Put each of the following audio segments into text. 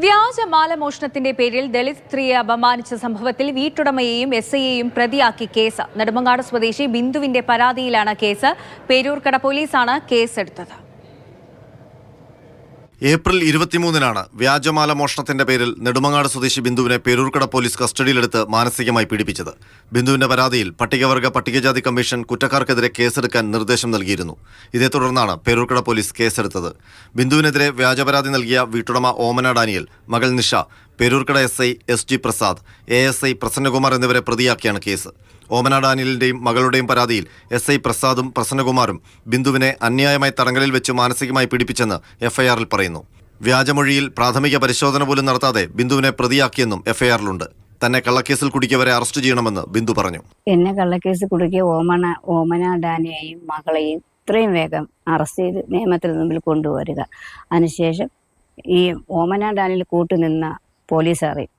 വ്യാജമാല മോഷണത്തിന്റെ പേരിൽ ദളിത് സ്ത്രീയെ അപമാനിച്ച സംഭവത്തിൽ വീട്ടുടമയെയും എസ്ഐയെയും പ്രതിയാക്കി കേസ്. നെടുമങ്ങാട് സ്വദേശി ബിന്ദുവിന്റെ പരാതിയിലാണ് കേസ്. പേരൂർക്കട പോലീസാണ് കേസെടുത്തത്. ഏപ്രിൽ 23-നാണ് വ്യാജമാല മോഷണത്തിന്റെ പേരിൽ നെടുമങ്ങാട് സ്വദേശി ബിന്ദുവിനെ പേരൂർക്കട പോലീസ് കസ്റ്റഡിയിലെടുത്ത് മാനസികമായി പീഡിപ്പിച്ചത്. ബിന്ദുവിന്റെ പരാതിയിൽ പട്ടികവർഗ പട്ടികജാതി കമ്മീഷൻ കുറ്റക്കാർക്കെതിരെ കേസെടുക്കാൻ നിർദ്ദേശം നൽകിയിരുന്നു. ഇതേ തുടർന്നാണ് പേരൂർക്കട പോലീസ് കേസെടുത്തത്. ബിന്ദുവിനെതിരെ വ്യാജപരാതി നൽകിയ വീട്ടുടമ ഓമന ഡാനിയൽ, മകൾ Nisha, Peroorkada SI SG Prasad, ASI Prasannakumar എന്നിവരെ പ്രതിയാക്കിയാണ് കേസ്. ഓമന ഡാനിയലിന്റെയും മകളുടെയും പരാതിയിൽ SI പ്രസാദും പ്രസന്നകുമാറും ബിന്ദുവിനെ അന്യായമായി തടങ്കലിൽ വെച്ച് മാനസികമായി പീഡിപ്പിച്ചെന്ന് FIR-ൽ പറയുന്നു. വ്യാജമൊഴിയിൽ പ്രാഥമിക പരിശോധന പോലും നടത്താതെ ബിന്ദുവിനെ പ്രതിയാക്കിയെന്നും FIR-ലുണ്ട്. തന്നെ കള്ളക്കേസിൽ കുടുക്കിയവരെ അറസ്റ്റ് ചെയ്യണമെന്ന് ബിന്ദു പറഞ്ഞു. എന്നെ കള്ളക്കേസ് കുടുക്കിയ ഓമന ഡാനിയെയും മകളെയും ഇത്രയും വേഗം അറസ്റ്റ് ചെയ്ത് നിയമത്തിന് മുമ്പിൽ കൊണ്ടുവരിക. അതിനുശേഷം ഈ ഓമന ഡാനിയിൽ കൂട്ടുനിന്ന പോലീസുകാരെയും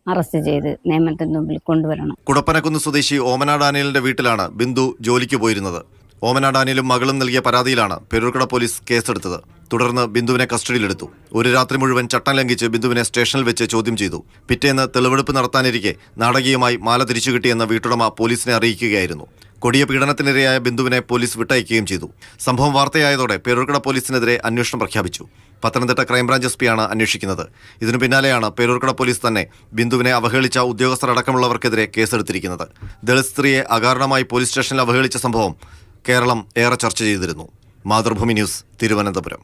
അറസ്റ്റ് ചെയ്ത് നിയമത്തിന് മുമ്പിൽ കൊണ്ടുവരണം. കുടപ്പനക്കുന്ന് സ്വദേശി ഓമന ഡാനിയലിന്റെ വീട്ടിലാണ് ബിന്ദു ജോലിക്ക് പോയിരുന്നത്. ഓമന ഡാനിയലും മകളും നൽകിയ പരാതിയിലാണ് പേരൂർക്കട പോലീസ് കേസെടുത്തത്. തുടർന്ന് ബിന്ദുവിനെ കസ്റ്റഡിയിലെടുത്തു. ഒരു രാത്രി മുഴുവൻ ചട്ടം ലംഘിച്ച് ബിന്ദുവിനെ സ്റ്റേഷനിൽ വെച്ച് ചോദ്യം ചെയ്തു. പിറ്റേന്ന് തെളിവെടുപ്പ് നടത്താനിരിക്കെ നാടകീയമായി മാല തിരിച്ചു കിട്ടിയെന്ന് വീട്ടുടമ പോലീസിനെ അറിയിക്കുകയായിരുന്നു. കൊടിയ പീഡനത്തിനിരയായ ബിന്ദുവിനെ പോലീസ് വിട്ടയക്കുകയും ചെയ്തു. സംഭവം വാർത്തയായതോടെ പേരൂർക്കട പോലീസിനെതിരെ അന്വേഷണം പ്രഖ്യാപിച്ചു. പത്തനംതിട്ട ക്രൈംബ്രാഞ്ച് SP ആണ് അന്വേഷിക്കുന്നത്. ഇതിനു പിന്നാലെയാണ് പേരൂർക്കട പോലീസ് തന്നെ ബിന്ദുവിനെ അവഹേളിച്ച ഉദ്യോഗസ്ഥരടക്കമുള്ളവർക്കെതിരെ കേസെടുത്തിരിക്കുന്നത്. ദളിത് സ്ത്രീയെ അകാരണമായി പോലീസ് സ്റ്റേഷനിൽ അവഹേളിച്ച സംഭവം കേരളം ഏറെ ചർച്ച ചെയ്തിരുന്നു. മാതൃഭൂമി ന്യൂസ്, തിരുവനന്തപുരം.